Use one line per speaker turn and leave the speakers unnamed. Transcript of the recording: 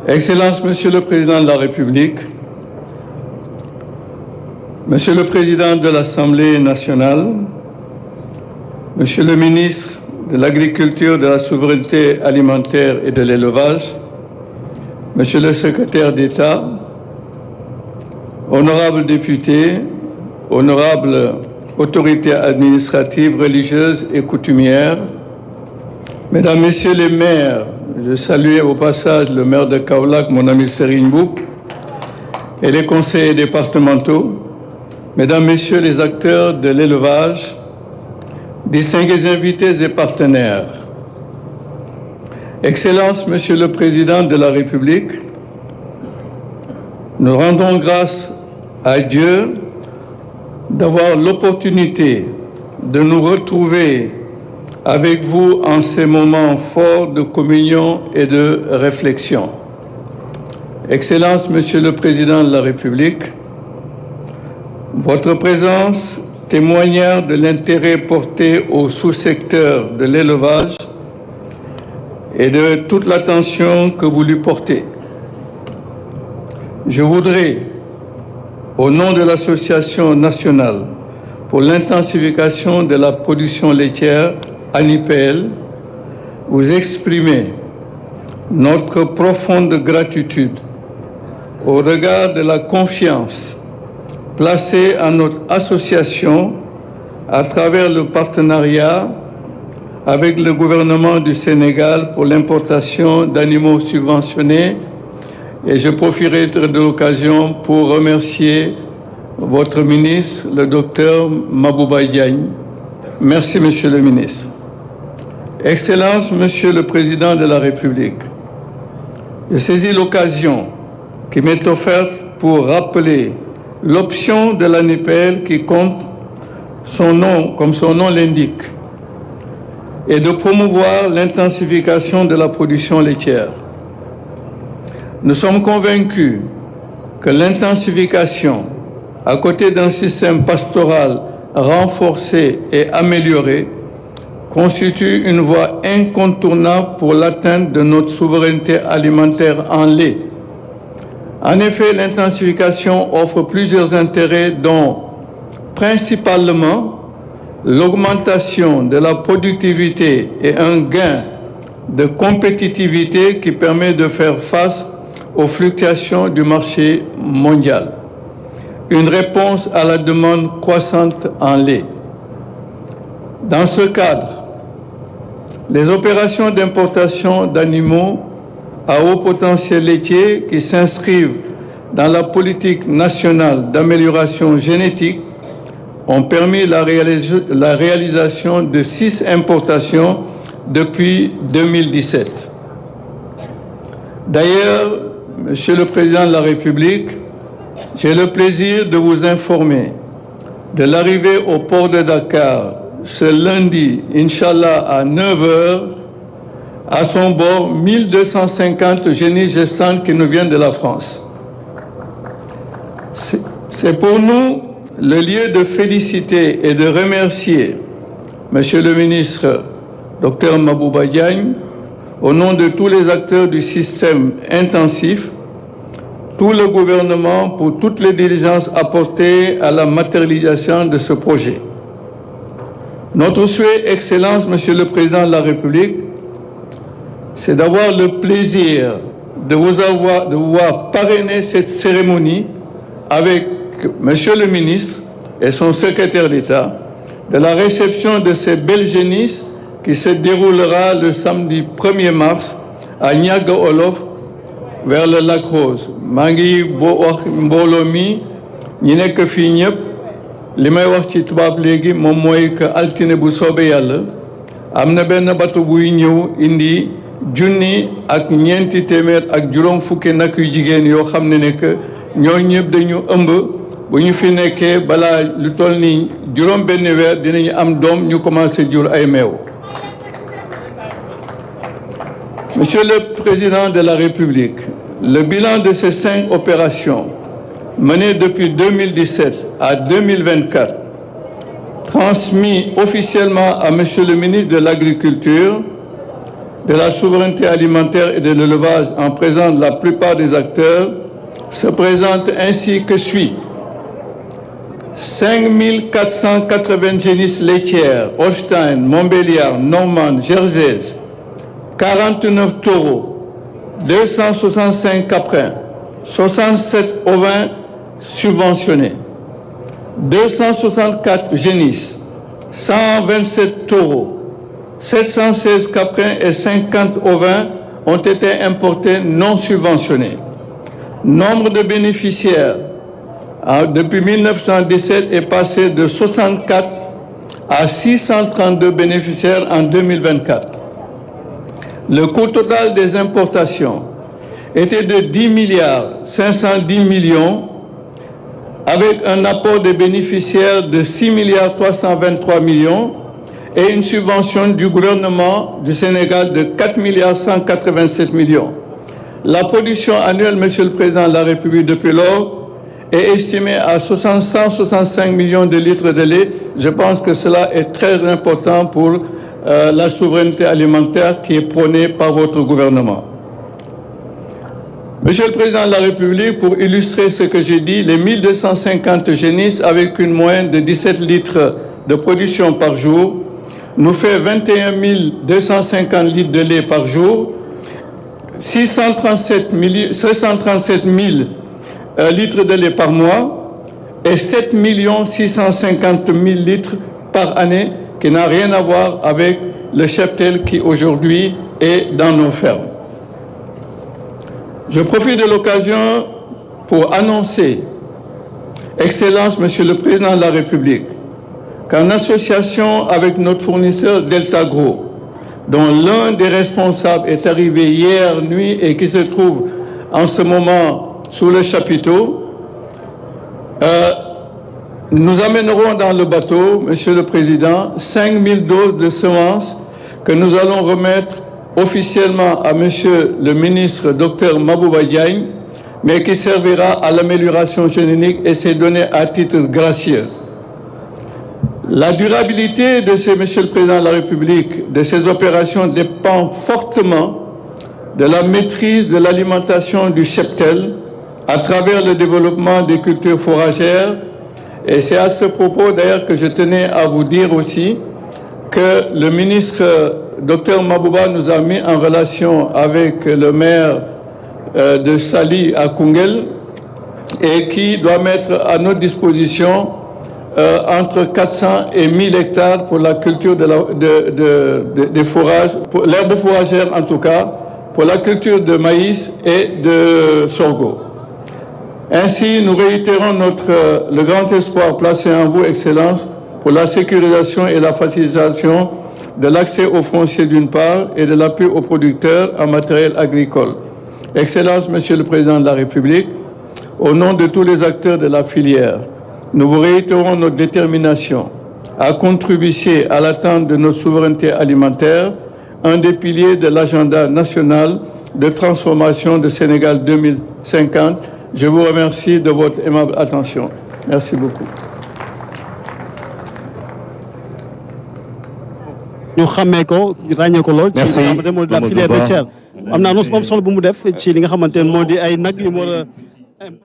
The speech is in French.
Excellence, Monsieur le Président de la République, Monsieur le Président de l'Assemblée nationale, Monsieur le ministre de l'Agriculture, de la Souveraineté alimentaire et de l'Élevage, Monsieur le Secrétaire d'État, honorables députés, honorables autorités administratives, religieuses et coutumières, Mesdames, Messieurs les maires, je salue au passage le maire de Kaolack, mon ami Serigne Mboup, et les conseillers départementaux, Mesdames, Messieurs les acteurs de l'élevage, distingués invités et partenaires. Excellences, Monsieur le Président de la République, nous rendons grâce à Dieu d'avoir l'opportunité de nous retrouver avec vous en ces moments forts de communion et de réflexion. Excellences, Monsieur le Président de la République, votre présence témoigne de l'intérêt porté au sous-secteur de l'élevage et de toute l'attention que vous lui portez. Je voudrais, au nom de l'Association nationale pour l'intensification de la production laitière, ANIPL, vous exprimer notre profonde gratitude au regard de la confiance placée à notre association à travers le partenariat avec le gouvernement du Sénégal pour l'importation d'animaux subventionnés. Et je profiterai de l'occasion pour remercier votre ministre, le docteur Mabouba Diagne. Merci, Monsieur le ministre. Excellence, Monsieur le Président de la République, je saisis l'occasion qui m'est offerte pour rappeler l'option de l'ANIPL qui compte son nom, comme son nom l'indique, et de promouvoir l'intensification de la production laitière. Nous sommes convaincus que l'intensification, à côté d'un système pastoral renforcé et amélioré, constitue une voie incontournable pour l'atteinte de notre souveraineté alimentaire en lait. En effet, l'intensification offre plusieurs intérêts dont principalement l'augmentation de la productivité et un gain de compétitivité qui permet de faire face aux fluctuations du marché mondial. Une réponse à la demande croissante en lait. Dans ce cadre, les opérations d'importation d'animaux à haut potentiel laitier qui s'inscrivent dans la politique nationale d'amélioration génétique ont permis la réalisation de 6 importations depuis 2017. D'ailleurs, Monsieur le Président de la République, j'ai le plaisir de vous informer de l'arrivée au port de Dakar ce lundi, Inch'Allah, à 9h, à son bord, 1250 génies gestantes qui nous viennent de la France. C'est pour nous le lieu de féliciter et de remercier Monsieur le ministre Dr Mabouba Diagne, au nom de tous les acteurs du système intensif, tout le gouvernement pour toutes les diligences apportées à la matérialisation de ce projet. Notre souhait, Excellence, Monsieur le Président de la République, c'est d'avoir le plaisir de vous voir parrainer cette cérémonie avec Monsieur le ministre et son secrétaire d'État de la réception de ces belles génisses qui se déroulera le samedi 1er mars à Niaga Olof vers le lac Rose. Mangi Mbolomi, Nineke Finyep, li may wax ci tubaab léegi moom mooy que altine bu soobee yàlla am na benn bateau buy ñëw indi junni ak ñeenti téeméer ak juróom fukki nag yu jigéen yoo xam ne que ñoo ñëpp dañu ëmb bu ñu fi nekkee balaa lu toll ni juróom benn weer dinañu am doom ñu commencé jur ay meew. Monsieur le Président de la République, le bilan de ces 5 opérations menées depuis 2017 à 2024, transmis officiellement à Monsieur le ministre de l'Agriculture, de la souveraineté alimentaire et de l'élevage en présence de la plupart des acteurs se présente ainsi que suit. 5480 génisses laitières, Holstein, Montbéliard, Normande, Jersey, 49 taureaux, 265 caprins, 67 ovins subventionnés, 264 génisses, 127 taureaux, 716 caprins et 50 ovins ont été importés non subventionnés. Nombre de bénéficiaires depuis 1917 est passé de 64 à 632 bénéficiaires en 2024. Le coût total des importations était de 10 milliards 510 millions avec un apport des bénéficiaires de 6 milliards 323 millions et une subvention du gouvernement du Sénégal de 4 milliards 187 millions. La production annuelle, Monsieur le Président de la République, depuis lors, est estimée à 165 millions de litres de lait. Je pense que cela est très important pour la souveraineté alimentaire qui est prônée par votre gouvernement. Monsieur le Président de la République, pour illustrer ce que j'ai dit, les 1250 génisses avec une moyenne de 17 litres de production par jour nous fait 21 250 litres de lait par jour, 737 000 litres de lait par mois et 7 650 000 litres par année, qui n'a rien à voir avec le cheptel qui aujourd'hui est dans nos fermes. Je profite de l'occasion pour annoncer, Excellence, Monsieur le Président de la République, qu'en association avec notre fournisseur Delta Gros, dont l'un des responsables est arrivé hier nuit et qui se trouve en ce moment sous le chapiteau, nous amènerons dans le bateau, Monsieur le Président, 5000 doses de semences que nous allons remettre officiellement à Monsieur le ministre Dr Mabouba Diagne, mais qui servira à l'amélioration génétique et c'est donné à titre gracieux. La durabilité de ces, Monsieur le Président de la République, de ces opérations dépend fortement de la maîtrise de l'alimentation du cheptel à travers le développement des cultures fourragères. Et c'est à ce propos d'ailleurs que je tenais à vous dire aussi que le ministre Dr Mabouba nous a mis en relation avec le maire de Sali à Koungheul et qui doit mettre à notre disposition entre 400 et 1000 hectares pour la culture des fourrages, pour l'herbe fourragère en tout cas, pour la culture de maïs et de sorgho. Ainsi, nous réitérons le grand espoir placé en vous, Excellence, pour la sécurisation et la facilitation de l'accès aux fonciers d'une part et de l'appui aux producteurs en matériel agricole. Excellence, Monsieur le Président de la République, au nom de tous les acteurs de la filière, nous vous réitérons notre détermination à contribuer à l'atteinte de notre souveraineté alimentaire, un des piliers de l'agenda national de transformation de Sénégal 2050. Je vous remercie de votre aimable attention. Merci beaucoup.
ñu xamee ko ràññee ko lool. ci li nga xamante ne moo di la filière laitière am na annonce bu am solo bu mu def ci li nga xamante ne moo di ay nag yu mu war a